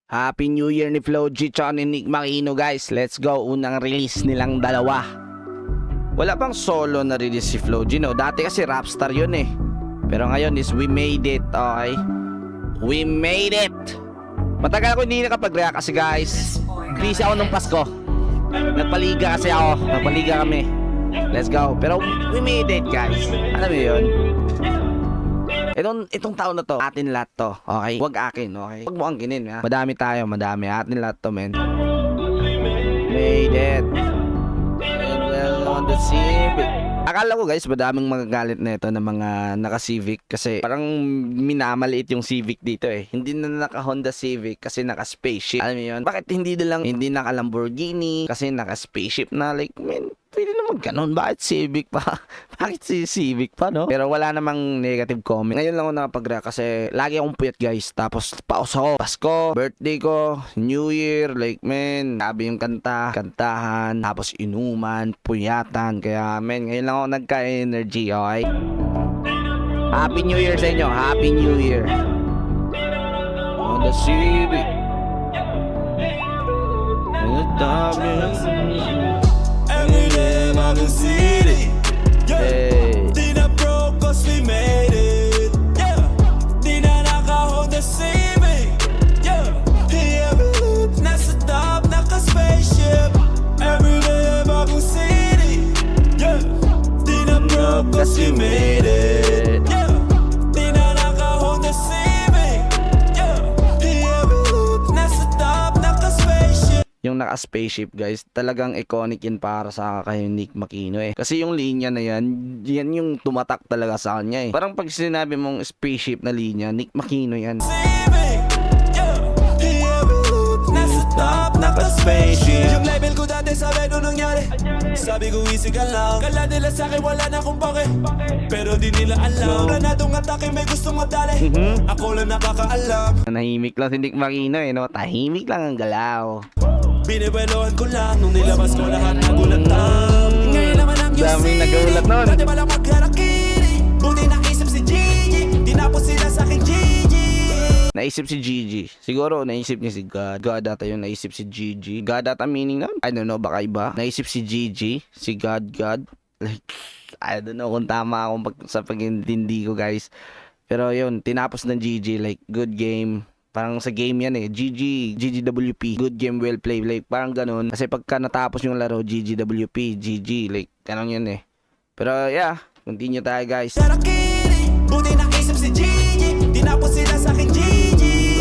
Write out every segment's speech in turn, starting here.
Happy New Year ni Flo G tsaka ni Nick Makino, guys. Let's go. Unang release nilang dalawa. Wala pang solo na release si Flo G, no? Dati kasi rapstar yun eh. Pero ngayon is we made it, okay? We made it! Matagal ako hindi nakapag-react kasi, guys. Busy ako nung Pasko. Nagpaliga kasi ako. Nagpaliga kami. Let's go. Pero we made it, guys. Alam mo yun? Itong taon na to, atin lahat to, okay? Huwag akin, okay? Huwag mo angkinin, ha? Madami tayo, madami. Atin lahat to, men. Made it. On the Civic. Akala ko, guys, madaming magagalit na ito ng mga naka-Civic kasi parang minamaliit yung Civic dito eh. Hindi na naka-Honda Civic kasi naka-spaceship. Alam mo yun? Bakit hindi naka-Lamborghini kasi naka-spaceship na, like, men, pwede naman ganun. Bakit Civic pa? Bakit si Civic pa, no? Pero wala namang negative comment. Ngayon lang ako nakapag-react kasi lagi akong puyat, guys. Tapos paus ako. Pasko, birthday ko, New Year, like, men, sabi yung kantahan, tapos inuman, puyatan. Kaya, men, ngayon lang ako nagka-energy, okay? Happy New Year sa inyo. Happy New Year. On the Civic. Every day I'm in city. Hey. Di na broke cause we made it. Yeah. Di na naka-Honda Civic. Yeah. Every loop nasa top naka-spaceship. Every day I'm in city. Yeah. Di na broke cause we made it. Yeah. Di na naka-Honda Civic. Yeah. Every loop nasa top naka-spaceship. Yung naka-spaceship, guys, talagang iconic yun para sa kay Nick Makino eh. Kasi yung linya na yan yung tumatak talaga sa kanya eh. Parang pag sinabi mong spaceship na linya, Nick Makino yan. Civic, yeah. Every loop nasa top naka-spaceship. Yung label ko dati sabi nung nangyari. Sabi ko easy ka lang. Kala nila sa'kin wala na akong pake. Pero di nila alam. Planadong atake may gustong madali. Ako lang nakakaalam. Nahimik lang si Nick Makino eh, no? Tahimik lang ang galaw. Binibeloan ko lang nung nilabas ko lahat nagulat tam. Ngayon naman ang Daming UC. nagulat nun. Pwede ba lang magharakiri? Buti naisip si Gigi. Dinapos sila sa'kin Gigi. Naisip si Gigi. Siguro naisip niya si God. God ata yung naisip si Gigi. God ata meaning nun? I don't know, baka iba. Naisip si Gigi. Si God. Like, I don't know kung tama akong sa pag-intindi ko, guys. Pero yun, tinapos ng Gigi. Like, good game. Parang sa game yan eh. GGWP. Good game, well played. Like, parang ganun. Kasi pagka natapos yung laro, GGWP, GG. Like, ganun yun eh. Pero yeah, continue tayo, guys. Harakiri. Buti naisip si Gigi. Dinapos sila sa'kin Gigi.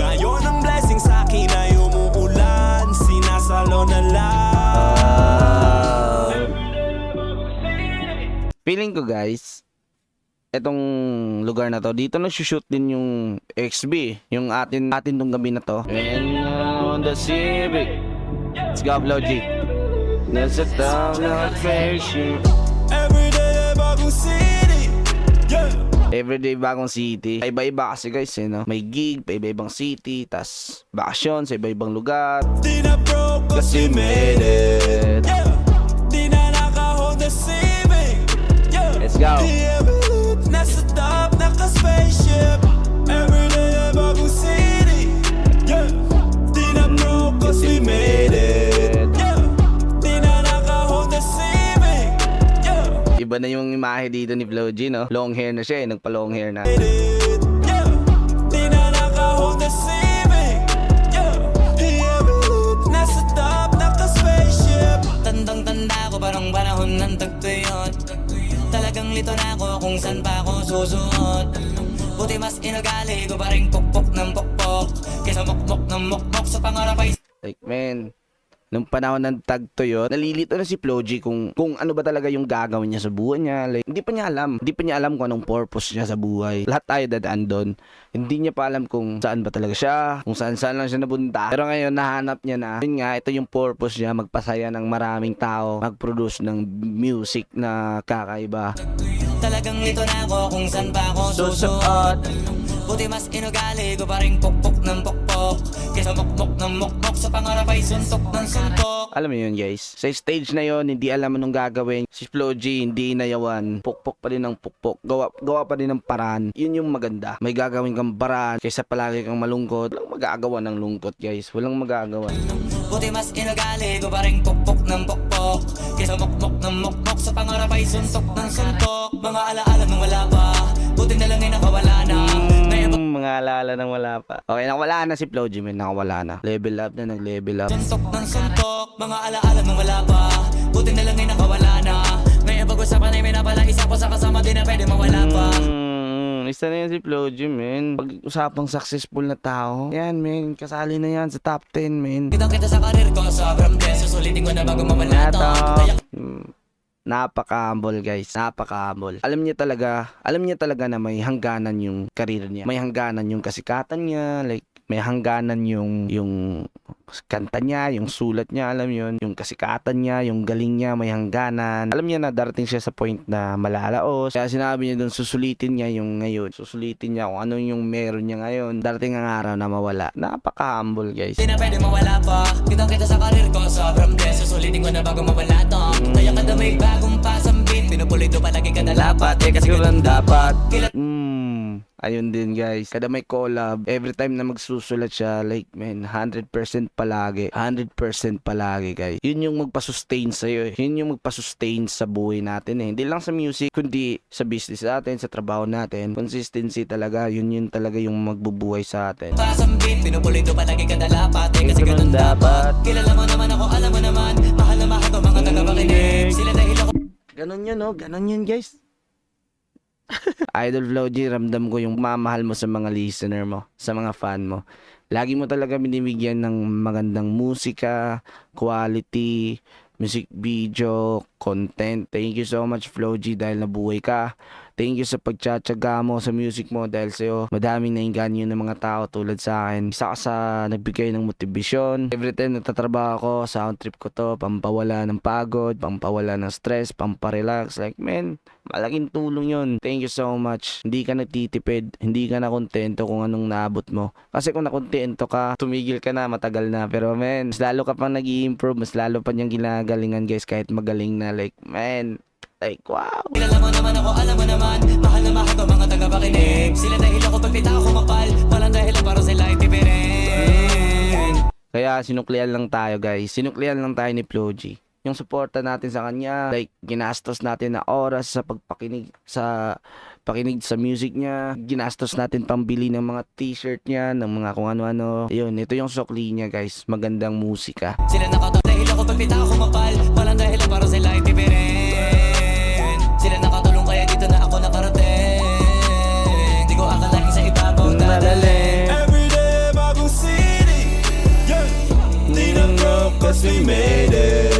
Ngayon ang blessing sa'kin ay umuulan. Sinasalo na lang. Feeling ko, guys, etong lugar na to, dito nag-shoot din yung XB, yung atin tong gabi na to. And on the Civic, let's go, Flo G. Nasa town na spaceship. Everyday bagong city. Yeah. Everyday bagong city. Iba-iba kasi, guys, eh, no? May gig, iba-ibang city, tas bakasyon sa iba-ibang lugar. Di na broke kasi made it. Yeah. Di na naka-Honda Civic. Yeah. Let's go. Nasa top naka-spaceship. Everyday bagong city. Yeah. Di na broke kasi made it. Yeah. Di na naka-Honda Civic. Yeah. Iba na yung imahe dito ni Flo G, no? Long hair na siya, eh. Nagpa-long hair na. Yeah. Di na naka-Honda Civic. Yeah. Nasa top naka-spaceship. Tandang-tanda ko parang panahon ng tagtuyot. Talagang lito na ako kung saan pa ako susuot. Buti mas inagali ko pa rin pukpok ng pukpok kesa mukmok ng mukmok sa pangarap ay. Like, man, nung panahon ng tagtuyot, nalilito na si Flo G kung ano ba talaga yung gagawin niya sa buhay niya. Like, hindi pa niya alam kung anong purpose niya sa buhay. Lahat tayo dadaan doon. Hindi niya pa alam kung saan ba talaga siya, kung saan lang siya nabunta. Pero ngayon, nahanap niya na. Yun nga, ito yung purpose niya, magpasaya ng maraming tao, mag-produce ng music na kakaiba. Talagang lito na ako kung saan pa ako susuot. Buti mas inugali ko pa rin pukpok ng pukpok Kesa mukmok ng mukmok sa pangarap ay suntok ng suntok. Alam mo yun guys, sa stage na yon hindi alam anong gagawin. Si Flo G hindi inayawan, pukpok pa din ng pukpok, gawa pa din ng paraan. Yun yung maganda. May gagawin kang paraan kaysa palagi kang malungkot. Walang magagawa ng lungkot guys, walang magagawa. Buti mas inagali ko pa rin pukpok ng pukpok. Kesa mukmok ng mukmok sa pangarap ay suntok ng suntok. Mga alaala nang wala pa, buti na lang ay nakawala na. Mga alala nang wala pa. Okay, nakawala na si Flo G, man, nakawala na. Level up na, nag-level up. Suntok ng suntok, mga alaala nang wala pa, buti na lang ay nakawala na. May pag-usapan ay may napala, isa ko sa kasama din na pwede mawala pa. Isa na yan si Flo G, man. Pag-usapang successful na tao. Yan, man. Kasali na yan sa top 10, man. Kitang kita sa karir ko, sobrang bless. Susulitin ko na bago mawala to. Napaka-humble guys, napaka-humble. Alam niya talaga na may hangganan yung career niya. May hangganan yung kasikatan niya, like may hangganan yung kanta niya, yung sulat niya, alam yun, yung kasikatan niya, yung galing niya, may hangganan. Alam niya na darating siya sa point na malalaos. Kaya sinabi niya doon, susulitin niya yung ngayon. Susulitin niya kung ano yung meron niya ngayon. Darating ang araw na mawala. Napaka-humble guys. Di na pwede mawala pa. Kitang kita sa karir ko, sobrang bless. Susulitin ko na bago mawala to. Kaya kada may bagong pasambit, pinupulito palagi kada lapat. Kasi ko lang dapat. Ayun din guys. Kada may collab, every time na magsusulat siya, like man, 100% palagi. 100% palagi guys. Yun yung magpasustain sa'yo eh. Yun yung magpasustain sa buhay natin eh. Hindi lang sa music, kundi sa business natin, sa trabaho natin. Consistency talaga, yun talaga yung magbubuhay sa atin. Pasambit, pinupulito palagi kada lapat. Kasi ganun dapat. Kilala mo naman ako, alam mo naman. Mahal na mahal ko mga tagapakinig. Sila dahil ako. Ganon yun oh, ganon yun guys. Idol Flo G, ramdam ko yung mamahal mo sa mga listener mo, sa mga fan mo. Lagi mo talaga binibigyan ng magandang musika, quality, music video, content. Thank you so much Flo G dahil nabuhay ka. Thank you sa pagtsatsaga mo sa music mo dahil sa'yo madaming nainganyo ng mga tao tulad sa akin. Isa ka sa nagbigay ng motivasyon. Every time nagtatrabaho ako, sound trip ko to, pampawala ng pagod, pampawala ng stress, pamparelax. Like man, malaking tulong yun. Thank you so much. Hindi ka nagtitipid, hindi ka na kontento kung anong naabot mo. Kasi kung nakontento ka, tumigil ka na, matagal na. Pero man, mas lalo ka pang nag-i-improve, mas lalo pa niyang ginagalingan guys kahit magaling na. Like man, like wow. Kilala mo naman ako, alam mo naman. Mahal na mahal ko mga tagapakinig. Sila dahil ako pagpita ako mapal. Walang dahilan para sila itipirin. Kaya sinuklian lang tayo guys. Sinuklian lang tayo ni Flo G. Yung suporta natin sa kanya, like ginastos natin na oras sa pagpakinig sa music niya, ginastos natin pambili ng mga t-shirt niya, ng mga kung ano-ano. Ayun, ito yung sukli niya guys, magandang musika. Sila nakatulong dahil ako pagpita ako mapal. Walang dahilan para sila itipirin. Sila nakatulong kaya dito na ako nakarating. Di ko akalain sa ibabaw dadaling. Every day bagong city, yeah. Di na broke cause we made it.